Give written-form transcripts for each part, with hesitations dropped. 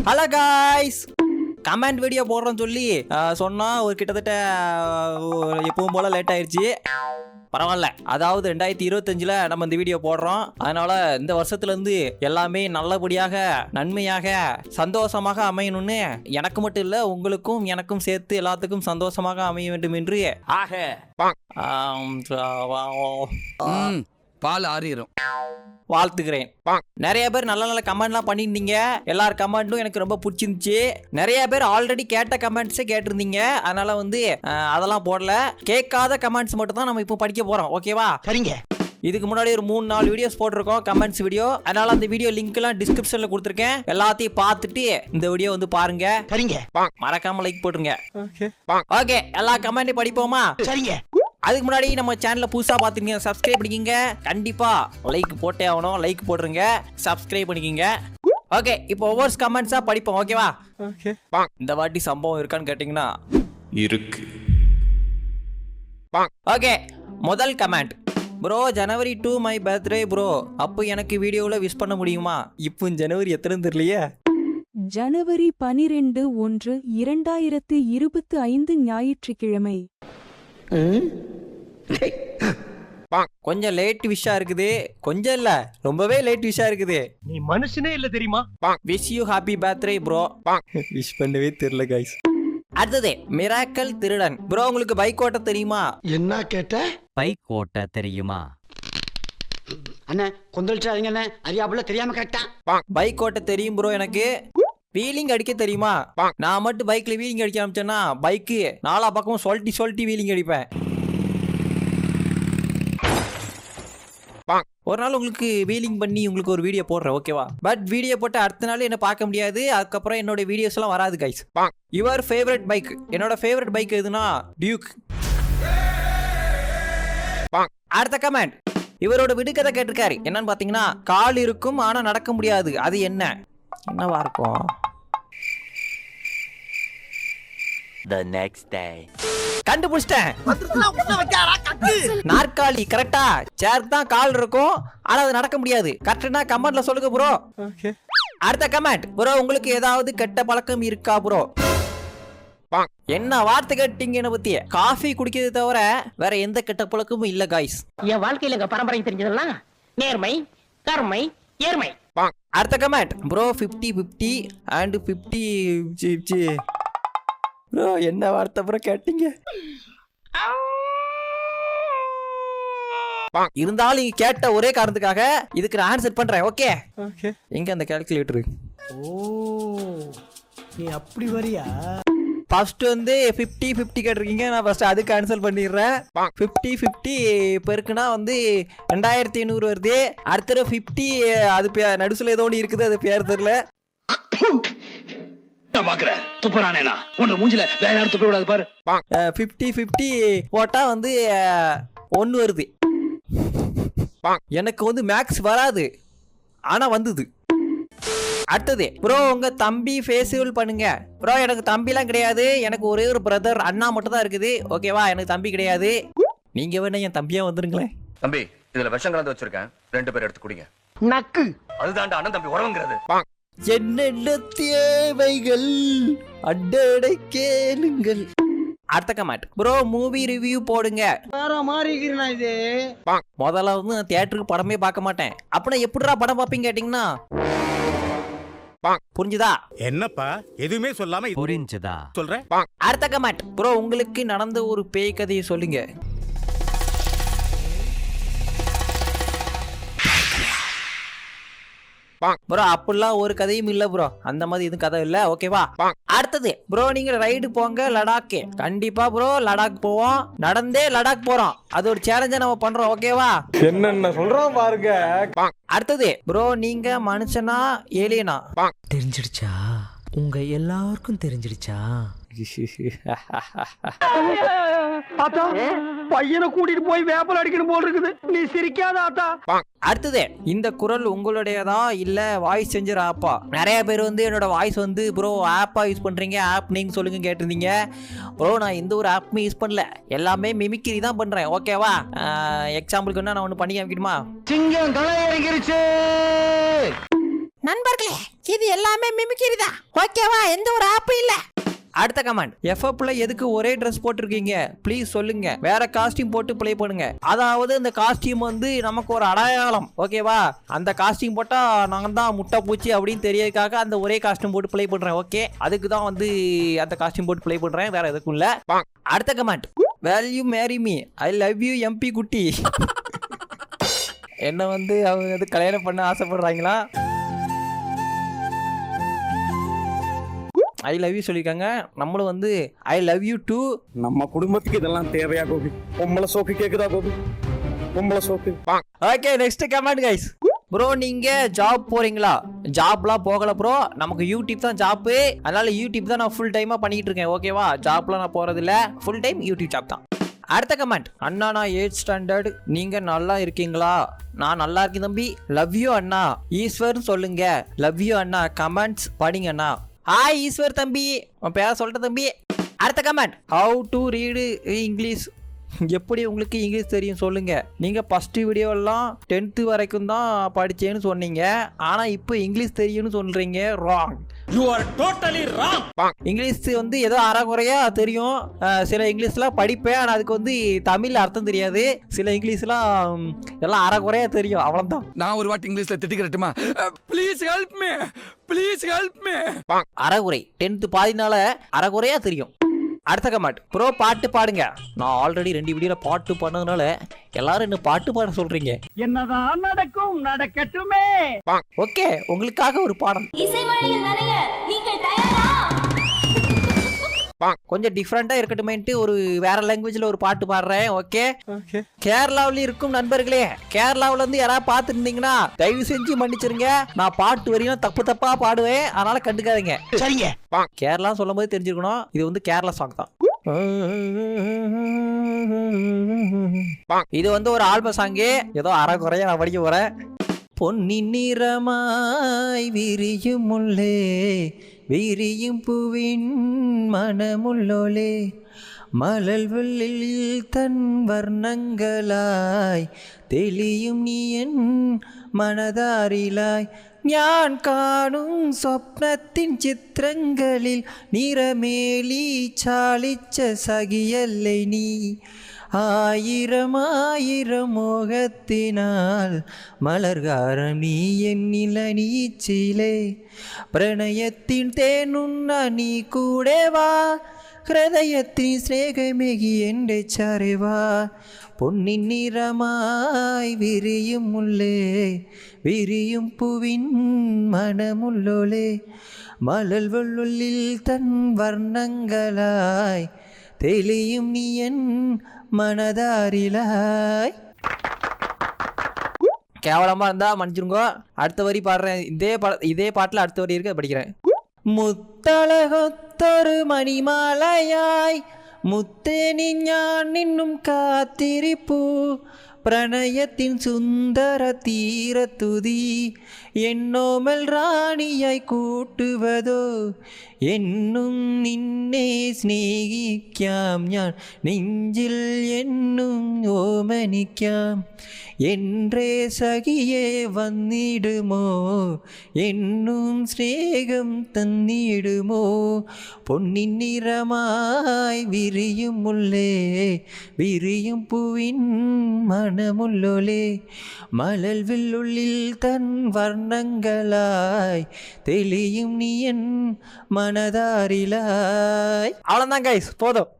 Hello guys, comment video போடுறோன்னு சொல்லி சொன்னா ஒரு கிட்டத்தட்ட எப்பவும் போல லேட் ஆயிடுச்சு. பரவாயில்ல, அதாவது 2025 நம்ம இந்த வீடியோ போடுறோம். அதனால இந்த வருஷத்துலேருந்து எல்லாமே நல்லபடியாக நன்மையாக சந்தோஷமாக அமையணும்னு எனக்கு மட்டும் இல்லை, உங்களுக்கும் எனக்கும் சேர்த்து எல்லாத்துக்கும் சந்தோஷமாக அமைய வேண்டும் என்று பால் ஆறிரும் வாழ்த்துக்கிறேன். நிறைய பேர் நல்ல நல்ல கமெண்ட்லாம் பண்ணியிருந்தீங்க. எல்லார் கமெண்ட்டும் எனக்கு ரொம்ப பிடிச்சிருந்துச்சு. நிறைய பேர் ஆல்ரெடி கேட்ட கமெண்ட்ஸே கேட்டிருந்தீங்க. அதனால அதெல்லாம் போடல. கேட்காத கமெண்ட்ஸ் மட்டும் தான் நம்ம இப்போ படிக்க போறோம். ஓகேவா? சரிங்க. இதுக்கு முன்னாடி ஒரு 3-4 வீடியோஸ் போட்டிருக்கோம், கமெண்ட்ஸ் வீடியோ. அதனால அந்த வீடியோ லிங்க் எல்லாம் டிஸ்கிரிப்ஷன்ல கொடுத்துருக்கேன். எல்லாத்தையும் பார்த்துட்டு இந்த வீடியோ பாருங்க. சரிங்க. மறக்காம லைக் போட்டுருங்க. ஓகே, எல்லா கமெண்ட்டையும் படிப்போமா? சரிங்க. அதுக்கு முன்னாடி நம்ம சேனலை புதுசாக பார்த்துருங்க, சப்ஸ்கிரைப் பண்ணிக்கிங்க. கண்டிப்பாக லைக் போட்டே ஆகணும். லைக் போட்டுருங்க, சப்ஸ்கிரைப் பண்ணிக்கிங்க. ஓகே, இப்போ ஒவ்வொரு கமெண்ட்ஸாக படிப்போம். ஓகேவா? ஓகே. இந்த வாட்டி சம்பவம் இருக்கான்னு கேட்டிங்கன்னா இருக்கு. ஓகே, முதல் comment. Bro, January 2 my birthday bro. அப்போ எனக்கு வீடியோவில் விஷ் பண்ண முடியுமா? இப்போ ஜனவரி எத்தனை தெரியலையே. ஜனவரி 12-1-2025 ஞாயிற்றுக்கிழமை. கொஞ்சம் லேட் விஷா இருக்குது. கொஞ்சம் இல்ல, ரொம்பவே லேட் விஷா இருக்குது. நீ மனுஷனே இல்ல தெரியுமா? Wish you happy birthday bro. Wish பண்ணவே தெரியல கைஸ். அடுத்தது மிராக்கல் திருடன். ப்ரோ, உங்களுக்கு பைக் ஓட்ட தெரியுமா? என்ன கேட்ட? பைக் ஓட்ட தெரியுமா? அண்ணா கொந்தளிச்சாதீங்க அண்ணா, அறியாப்புல தெரியாம கேட்டான். பைக் ஓட்ட தெரியும் ப்ரோ. எனக்கு வீலிங் அடிக்க தெரியுமா? நான் மட்டும் பைக்ல வீலிங் அடிக்க ஆரம்பிச்சேன்னா பைக்கு நாலா பக்கமும் சொல்லிட்டு வீலிங் அடிப்பேன். ஒரு நாள் உங்களுக்கு வீலிங் பண்ணி உங்களுக்கு ஒரு வீடியோ போடுறேன். ஓகேவா? பட் வீடியோ போட்டு அடுத்த நாள் என்ன பார்க்க முடியாது. அதுக்கப்புறம் என்னோட வீடியோஸ் எல்லாம் வராது கைஸ். Your favourite bike. என்னோட ஃபேவரட் பைக் எதுனா டியூக். அடுத்த கமெண்ட். இவரோட விடுகதை கேட்டிருக்காரு. என்னன்னு பாத்தீங்கன்னா, கால் இருக்கும் ஆனா நடக்க முடியாது, அது என்னவா இருக்கும்? The next day. கண்டுபிடிச்சிட்டேன். நாற்காலி. கரெக்டா? சேருக்கு தான் கால் இருக்கும் ஆனா அது நடக்க முடியாது. கரெக்டா? கமெண்ட்ல சொல்லுங்க ப்ரோ. அடுத்த கமெண்ட். ப்ரோ, உங்களுக்கு ஏதாவது கெட்ட பழக்கம் இருக்கா ப்ரோ? என்ன வார்த்தை கேட்டீங்க என்ன பத்தி? காஃபி குடிக்கிறது தவிர வேற எந்த கெட்ட பழக்கமும் இல்ல காய்ஸ். என் வாழ்க்கையில எங்க பரம்பரை தெரிஞ்சதெல்லாம் நேர்மை, கருமை, ஏர்மை. அடுத்த கமெண்ட். ப்ரோ, 50-50 and 50 ப்ரோ, என்ன வார்த்தை ப்ரோ கேட்டீங்க? இருந்தாலும் நீங்க கேட்ட ஒரே காரணத்துக்காக இதுக்கு நான் ஆன்சர் பண்றேன். ஓகே? எங்க அந்த கால்குலேட்டர்? நீ அப்படி வரியா? ஃபர்ஸ்ட் 50-50 கேட்டிருக்கீங்க. நான் ஃபர்ஸ்ட் அதுக்கு ஆன்சர் பண்ணிடுறேன். 50-50 பெருக்குனா 2500 வருது. அடுத்த 50 அது நடுசுல ஏதோ ஒன்று இருக்குது, அது பேர் தெரியல. பாக்குற துப்புறானேனா உன்ன மூஞ்சில வேற யாரும் துப்ப கூடாது பாரு. 50-50 போட்டா 1 வருது. எனக்கு மேக்ஸ் வராது ஆனா வந்தது. அடுத்தது. ப்ரோ, உங்க தம்பி ஃபேஸ்வல் பண்ணுங்க. ப்ரோ, எனக்கு தம்பிலாம் கிடையாது. எனக்கு ஒரே ஒரு பிரதர், அண்ணா மட்டும் தான் இருக்குது. ஓகேவா? எனக்கு தம்பி கிடையாது. நீங்க வேணா என் தம்பியா வந்துருங்களேன். தம்பி, இதுல விஷம் கலந்து வச்சிருக்கேன், 2 பேர் எடுத்து குடிங்க. நக்கு. அதுதான்டா அண்ணன் தம்பி உறவுங்கிறது. என்னென்ன தேவைகள் அடடை கேளுங்கள். அடுத்த கமெண்ட். ப்ரோ, மூவி ரிவ்யூ போடுங்க. வேற மாதிரி இருக்கிறனா இது? முதல்ல நான் தியேட்டருக்கு படமே பார்க்க மாட்டேன். அப்படின்னா எப்படிடா படம் பார்ப்பீங்க கேட்டீங்கன்னா, புரிஞ்சுதா? என்னப்பா எதுவுமே சொல்லாம புரிஞ்சுதா சொல்றேன். அடுத்த கமெண்ட். ப்ரோ, உங்களுக்கு நடந்த ஒரு பேய் கதையை சொல்லுங்க. ப்ரோ, அப்படிலாம் ஒரு கதையும் இல்ல ப்ரோ. அந்த மாதிரி எதுவும் கதை இல்ல. ஓகேவா? அடுத்தது. ப்ரோ, நீங்க ரைடு போங்க லடாக். கண்டிப்பா ப்ரோ, லடாக் போவோம். நடந்தே லடாக் போறோம். அது ஒரு சேலஞ்சா நம்ம பண்றோம். ஓகேவா? என்னென்ன சொல்றோம் பாருங்க. அடுத்தது. ப்ரோ, நீங்க மனுஷனா ஏலியனா? தெரிஞ்சிடுச்சா? உங்க எல்லாருக்கும் தெரிஞ்சிடுச்சா? ஆத்தா, பையனை கூட்டிட்டு போய் வேப்பல் அடிக்கணும் போல் இருக்குது. நீ சிரிக்காத ஆத்தா. அடுத்தது. இந்த குரல் உங்களுடையதா இல்ல வாய்ஸ் செஞ்சர் ஆப்பா? நிறைய பேர் என்னோட வாய்ஸ் ப்ரோ ஆப்பா யூஸ் பண்றீங்க, ஆப் நீங்க சொல்லுங்க கேட்டிருந்தீங்க. ப்ரோ, நான் எந்த ஒரு ஆப்புமே யூஸ் பண்ணல, எல்லாமே மிமிக்ரி தான் பண்றேன். ஓகேவா? எக்ஸாம்பிளுக்கு நான் ஒன்று பண்ணி காமிக்கணுமா? சிங்கம் களை இறங்கிருச்சு. நண்பர்களே இது எல்லாமே மிமிக்ரி தான், ஓகேவா? எந்த ஒரு ஆப்பு இல்ல. அடுத்த கமெண்ட், எஃப்எப்ல எதுக்கு ஒரே ட்ரெஸ் போட்டிருக்கீங்க ப்ளீஸ் சொல்லுங்க, வேற காஸ்டியூம் போட்டு ப்ளே பண்ணுங்க. அதாவது இந்த காஸ்டியூம் வந்து நமக்கு ஒரு அடையாளம், ஓகேவா? அந்த காஸ்டியூம் போட்டா நான் தான் முட்டை பூச்சி அப்படின்னு தெரியறதுக்காக அந்த ஒரே காஸ்டியூம் போட்டு ப்ளே பண்றேன், ஓகே? அதுக்கு தான் வந்து அந்த காஸ்டியூம் போட்டு ப்ளே பண்றேன், வேற எதுக்கும் இல்ல. அடுத்த comment, will you marry me? I love you MP குட்டி. என்ன வந்து அவங்க வந்து கல்யாணம் பண்ண ஆசைப்படுறாங்களா? ஐ லவ் யூ சொல்லியிருக்காங்க, நம்மளும் வந்து ஐ லவ் யூ டூ. நம்ம குடும்பத்துக்கு இதெல்லாம் தேவையா கோபி? பொம்பளை சோக்கு கேக்குதா கோபி? பொம்பளை சோக்கு. Okay, next comment guys. Bro நீங்க ஜாப் போறீங்களா? ஜாப்லாம் போகல ப்ரோ, நமக்கு யூடியூப் தான் ஜாப்பு, அதனால யூடியூப் தான் நான் ஃபுல் டைமா பண்ணிட்டு இருக்கேன், ஓகேவா? ஜாப்லாம் நான் போறது இல்ல, ஃபுல் டைம் யூடியூப் ஜாப் தான். அடுத்த கமெண்ட், அண்ணா நான் 8th ஸ்டாண்டர்ட், நீங்க நல்லா இருக்கீங்களா? நான் நல்லா இருக்கேன் தம்பி, லவ் யூ அண்ணா. ஈஸ்வர் சொல்லுங்க, லவ் யூ அண்ணா, கமெண்ட்ஸ் படிங்க அண்ணா. ஹாய் ஈஸ்வர் தம்பி, உன் பேர சொல்லிட்ட தம்பி. அடுத்த comment, how to read English? எப்படி உங்களுக்கு இங்கிலீஷ் தெரியும் சொல்லுங்க. நீங்க ஃபர்ஸ்ட் வீடியோலாம் 10th வரைக்கும் தான் படிச்சேன்னு சொன்னீங்க, ஆனா இப்போ இங்கிலீஷ் தெரியும்னு சொல்றீங்க. Wrong. You are totally wrong. English வந்து ஏதோ அறகுறையா தெரியும், சில இங்கிலீஷ்லாம் படிப்பேன், ஆனால் அதுக்கு வந்து தமிழ் அர்த்தம் தெரியாது. சில இங்கிலீஷ்லாம் எல்லாம் அறகுறையா தெரியும், அவ்வளோதான். நான் ஒரு வாட்டி இங்கிலீஷ்ல திட்டிக்கிறட்டுமா? Please help me, please help me. அறகுறை 10th பாதினால அறகுறையா தெரியும். அடுத்த கமெண்ட், ப்ரோ பாட்டு பாடுங்க. நான் ஆல்ரெடி 2 வீடியோல பாட்டு பாடுனதுனால எல்லாரும் என்ன பாட்டு பாட சொல்றீங்க. என்னதான் நடக்கும் நடக்கட்டுமே. ஓகே, உங்களுக்காக ஒரு பாடம். கொஞ்சம் டிஃப்ரெண்டா இருக்கட்டுமேன்ட்டு ஒரு வேற லாங்குவேஜ்ல ஒரு பாட்டு பாடுறேன், ஓகே? கேரளாவில இருக்கும் நண்பர்களே, கேரளாவில இருந்து யாராவது பார்த்து இருந்தீங்கன்னா தயவு செஞ்சு மன்னிச்சிருங்க. நான் பாட்டு வரையும் தப்பு தப்பா பாடுவேன், அதனால கண்டுக்காதீங்க, சரிங்க? கேரளா சொல்லும் போது தெரிஞ்சிருக்கணும், இது வந்து கேரளா சாங் தான். இது வந்து ஒரு ஆல்பம் சாங்கு, ஏதோ அறகுறையா நான் படிக்க போறேன். பொன்னின் நிறமாய் விரியும் முல்லே, விரியும் பூவின் மனமுள்ளோலே, மலல் வெள்ளில் தன் வர்ணங்களாய் தெளியும் நீ என் மனதாரிலாய், ஞான் காணும் சொப்னத்தின் சித்திரங்களில் நிறமேலி சாலிச்ச சகியல்லை நீ, ஆயிரம் ஆயிரம் மோகத்தினால் மலர்காரம் நீ என் நீச்சிலே, பிரணயத்தின் தேனுண்ணா நீ கூடவா, ஹிருதயத்தின் ஸ்நேகமேகி என்ற சாரேவா, பொன்னின் நிறமாய் விரியும் முல்லே, விரியும் பூவின் மனமுள்ளோலே, மலல் வெள்ளில் தன் வர்ணங்களாய் தெளியும் நீ என் மனதாரிலாய். கேவலமா இருந்தா மன்னிச்சிருங்கோ. அடுத்த வரி பாடுறேன், இதே பாட்டுல அடுத்த வரி இருக்க படிக்கிறேன். முத்தழகொத்தொரு மணிமாலையாய் முத்தேனி ஞான் இன்னும் காத்திரிப்பு, பிரணயத்தின் சுந்தர தீர துதி என்னோமல் ராணியாய் கூட்டுவதோ, என்னும் നിന്നെ സ്നേഹിക്കാം ഞാൻ നെഞ്ചിൽ എന്നും ഓമനിക്കാം, என்றே சகியே வந்திடுமோ, என்னும் ஸ்நேகம் தந்திடுமோ, பொன்னின் நிறமாய் விரியும் முல்லே, விரியும் பூவின் மனமுள்ளோலே, மலல் வில்லுள்ளில் தன் வர்ணங்களாய் தெளியும் நீ என் மனதாரிலாய். அவ்வளோதான் கைஸ், போதும்.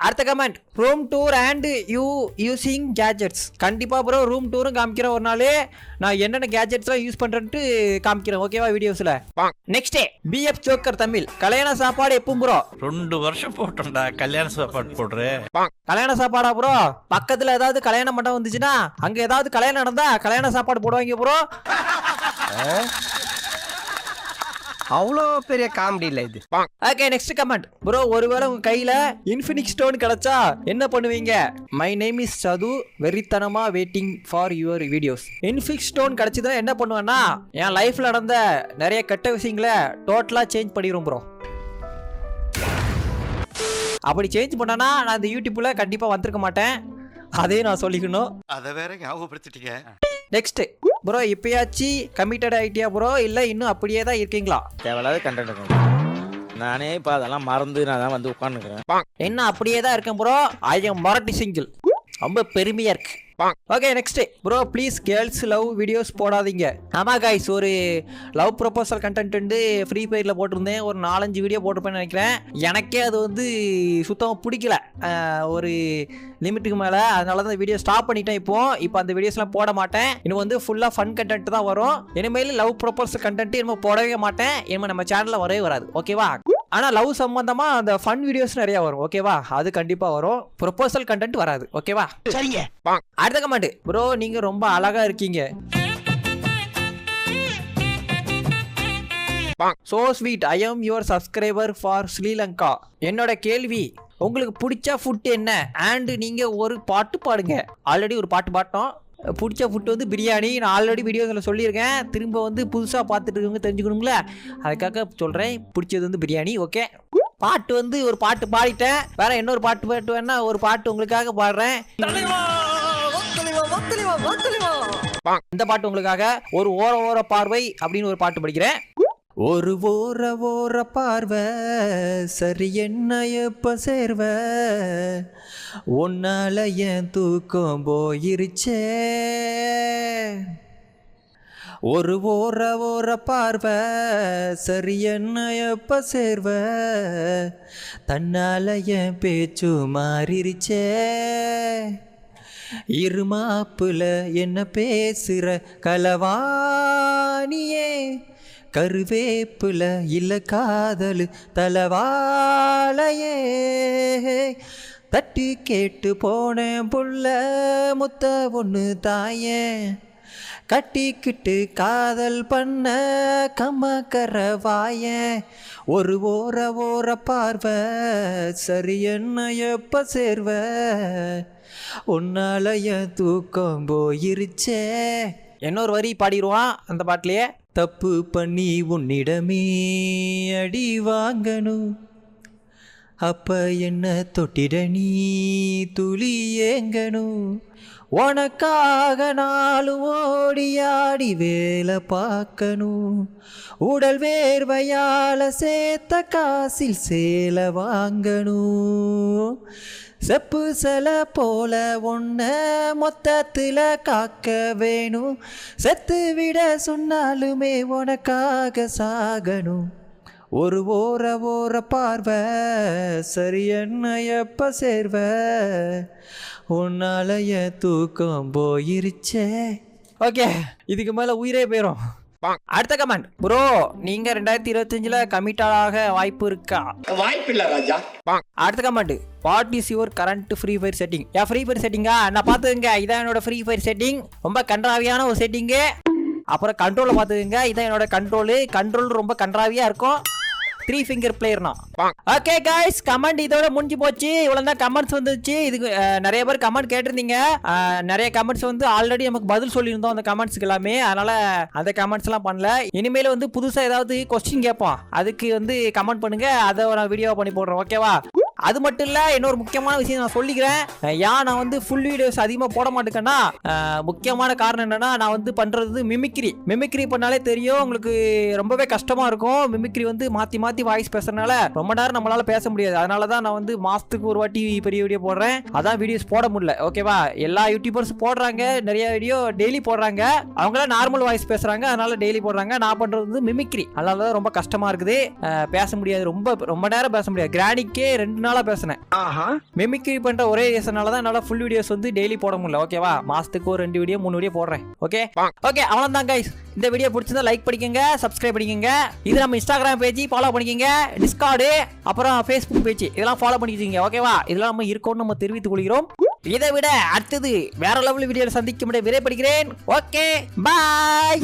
அடுத்த comment, room tour and you using gadgets. கண்டிப்பாக ப்ரோ ரூம் டூரும் காமிக்கிறேன் ஒரு நாள், நான் என்னென்ன கேஜெட்ஸ்லாம் யூஸ் பண்ணுறேன்ட்டு காமிக்கிறேன், ஓகேவா? வீடியோஸில். நெக்ஸ்ட் பிஎஃப் ஜோக்கர் தமிழ், கல்யாண சாப்பாடு எப்பவும் ப்ரோ? 2 வருஷம் போட்டோம்டா கல்யாண சாப்பாடு போடுறேன். கல்யாண சாப்பாடா ப்ரோ? பக்கத்தில் ஏதாவது கல்யாண மண்டபம் வந்துச்சுன்னா அங்கே ஏதாவது கல்யாணம் நடந்தா கல்யாண சாப்பாடு போடுவாங்க ப்ரோ. அவ்வளோ பெரிய காமெடி இல்ல இது. ஓகே, நெக்ஸ்ட் கமெண்ட் ப்ரோ, ஒருவேளை உங்க கையில இன்ஃபினிக்ஸ் ஸ்டோன் கிடைச்சா என்ன பண்ணுவீங்க? மை நேம் இஸ் சது, வெறித்தனமா waiting for your videos. Infinix stone கிடைச்சதுன்னா என்ன பண்ணுவேன்னா, என் லைஃப்ல நடந்த நிறைய கெட்ட விஷயங்களை டோட்டலா சேஞ்ச் பண்ணிடுவோம் ப்ரோ. அப்படி சேஞ்ச் பண்ணனா நான் இந்த யூடியூப்ல கண்டிப்பா வந்திருக்க மாட்டேன், அதே நான் சொல்லிக்கணும். அத வேற ஞாபகப்படுத்திட்டீங்க. நெக்ஸ்ட் ப்ரோ இப்பயாச்சு கமிட்டட் ஆயிட்டியா ப்ரோ இல்லை இன்னும் அப்படியே தான் இருக்கீங்களா? தேவையில்லாத கண்டென்ட் நானே இப்போ அதெல்லாம் மறந்து நான் தான் வந்து உட்காந்துக்கிறேன். என்ன அப்படியே தான் இருக்கேன் bro. I am Marathi single. ரொம்ப பெருமையா இருக்கு. Okay next bro please girls love videos போடாதீங்க. ஆமாம் கைஸ், ஒரு லவ் ப்ரொபோசல் கண்டென்ட் வந்து ஃப்ரீ ஃபயரில் போட்டிருந்தேன். ஒரு 4-5 வீடியோ போட்டிருப்பேன்னு நினைக்கிறேன். எனக்கே அது வந்து சுத்தமாக பிடிக்கல ஒரு லிமிட்டுக்கு மேலே. அதனால தான் வீடியோ ஸ்டாப் பண்ணிட்டேன். இப்போ அந்த வீடியோஸ்லாம் போட மாட்டேன். இன்னும் வந்து ஃபுல்லாக ஃபன் கண்டென்ட் தான் வரும். இனிமேல் லவ் ப்ரொபோசல் கண்டென்ட் இனிமேல் போடவே மாட்டேன். இனிமேல் நம்ம சேனலில் வரவே வராது. ஓகேவா? ஆனால் லவ் சம்பந்தமாக அந்த ஃபன் வீடியோஸ் நிறையா வரும். ஓகேவா? அது கண்டிப்பாக வரும். ப்ரொபோசல் கண்டென்ட் வராது. ஓகேவா? சரிங்க. அடுத்த கமெண்ட் ப்ரோ நீங்கள் ரொம்ப அழகா இருக்கீங்க. So sweet. I am your subscriber for Sri Lanka. என்னோட கேள்வி, உங்களுக்கு பிடிச்ச ஃபுட் என்ன அண்ட் நீங்கள் ஒரு பாட்டு பாடுங்க. ஆல்ரெடி ஒரு பாட்டு பாட்டோம். பிடிச்ச ஃபுட்டு வந்து பிரியாணி. நான் ஆல்ரெடி வீடியோஸில் சொல்லியிருக்கேன். திரும்ப வந்து புதுசாக பார்த்துட்டு இருக்கவங்க தெரிஞ்சுக்கணுங்கள, அதுக்காக சொல்கிறேன். பிடிச்சது வந்து பிரியாணி. ஓகே, பாட்டு வந்து ஒரு பாட்டு பாடிட்டேன். வேற இன்னொரு பாட்டு வேணா ஒரு பாட்டு உங்களுக்காக பாடுறேன். இந்த பாட்டு உங்களுக்காக. ஒரு ஓர ஓர பார்வை அப்படின்னு ஒரு பாட்டு படிக்கிறேன். ஒரு ஓர ஓர பார்வை சரி என்ன எப்ப சேர்வ, உன்னால என் தூக்கம் போயிருச்சே. ஒரு ஓர ஓர பார்வை சரி என்ன எப்ப சேர்வ, தன்னால என் பேச்சு மாறிருச்சே. இருமாப்புல என்ன பேசுற கலவாணியே, கருவேப்புல இல்ல காதலு தலவாளையே. தட்டி கேட்டு போனேன் புள்ள முத்த ஒன்று தாயே, கட்டிக்கிட்டு காதல் பண்ண கம்மக்கர வாயே. ஒரு ஓர ஓர பார்வை சரி என்ன எப்ப சேர்வ, உன்னால என் தூக்கம் போயிருச்சே. இன்னொரு வரி பாடிடுவான் அந்த பாட்டிலேயே. தப்பு பண்ணி உன்னிடமே அடி வாங்கணும், அப்ப என்ன தொட்டிட நீ துளி ஏங்கணும். உனக்காக நாளும் ஓடியாடி வேலை பார்க்கணும், உடல் வேர்வையால சேர்த்த காசில் சேலை வாங்கணும். செப்பு சில போல ஒன்ன மொத்தத்தில் காக்க வேணும், செத்து விட சொன்னாலுமே உனக்காக சாகணும். ஒரு ஓர ஓர பார்வை சரி என்ன எப்ப சேர்வ, உன்னால என் தூக்கம் போயிருச்சே. ஓகே, இதுக்கு மேலே உயிரே போயிடும். அடுத்த கமெண்ட் ப்ரோ, நீங்க 2025 கமிட்டாக வாய்ப்பு இருக்கா? வாய்ப்பு இல்ல ராஜா. அடுத்த comment, what is your current free fire setting? ஏன் ஃப்ரீ ஃபயர் செட்டிங்கா? நான் பார்த்துங்க, இதான் என்னோட ஃப்ரீ ஃபயர் செட்டிங். ரொம்ப கன்றாவியான ஒரு செட்டிங்கு. அப்புறம் கண்ட்ரோலை பார்த்துக்குங்க, இதான் என்னோட கண்ட்ரோல் ரொம்ப கன்றாவியா இருக்கும். 3 finger பிளேயர்னா. ஓகே கைஸ், கமெண்ட் இதோட முடிஞ்சு போச்சு. இவ்வளவு தான் கமெண்ட்ஸ் வந்துச்சு. இதுக்கு நிறைய பேர் கமெண்ட் கேட்டிருந்தீங்க. நிறைய கமெண்ட்ஸ் வந்து ஆல்ரெடி நமக்கு பதில் சொல்லியிருந்தோம் அந்த கமெண்ட்ஸ்க்கு எல்லாமே. அதனால அந்த கமெண்ட்ஸ் எல்லாம் பண்ணல. இனிமேல் வந்து புதுசா ஏதாவது கொஸ்டின் கேட்போம், அதுக்கு வந்து கமெண்ட் பண்ணுங்க, அதை நான் வீடியோ பண்ணி போடுறேன். ஓகேவா? அது மட்டும் இல்ல, இன்னொரு முக்கியமான விஷயம் நான் சொல்லிக்கிறேன். நான் வந்து ஃபுல் வீடியோஸ் அதிகமாக போட மாட்டேங்கன்னா முக்கியமான காரணம் என்னன்னா, நான் வந்து பண்றது மிமிக்ரி பண்ணாலே தெரியும் உங்களுக்கு, ரொம்பவே கஷ்டமா இருக்கும். மிமிக்ரி வந்து மாத்தி மாத்தி வாய்ஸ் பேசுறதுனால ரொம்ப நேரம் நம்மளால பேச முடியாது. அதனால தான் நான் வந்து மாசத்துக்கு ஒரு வாட்டி பெரிய வீடியோ போடுறேன். அதான் வீடியோஸ் போட முடியல. ஓகேவா? எல்லா யூடியூபர்ஸ் போடுறாங்க, நிறைய வீடியோ டெய்லி போடுறாங்க. அவங்களாம் நார்மல் வாய்ஸ் பேசுறாங்க, அதனால டெய்லி போடுறாங்க. நான் பண்றது வந்து மிமிக்ரி, அதனால தான் ரொம்ப கஷ்டமா இருக்குது. பேச முடியாது, ரொம்ப நேரம் பேச முடியாது. கிரானிக்கே 2 நாளா பேசினேன். மிமிக்ரி பண்ற ஒரே ரீசனால தான் என்னால ஃபுல் வீடியோஸ் வந்து டெய்லி போட முடியல. ஓகேவா? மாசத்துக்கு ஒரு 2 வீடியோ 3 வீடியோ போடுறேன். ஓகே, அவ்வளவுதான் கைஸ். இந்த வீடியோ பிடிச்சிருந்தா லைக் பண்ணிக்கங்க, சப்ஸ்கிரைப் பண்ணிக்கங்க. இது நம்ம இன்ஸ்டாகிராம் பேஜ் ஃபாலோ பண்ணிக்கங்க, டிஸ்கார்டு, அப்புறம் ஃபேஸ்புக் பேஜ் இதெல்லாம் ஃபாலோ பண்ணிக்கோங்க. ஓகேவா? இதெல்லாம் நம்ம இருக்கோம்னு நம்ம தெரிவித்துக் கொள்கிறோம். இதை விட அடுத்தது வேற லெவல் வீடியோல சந்திக்கும் விரைப்படுகிறேன். ஓகே, பாய்.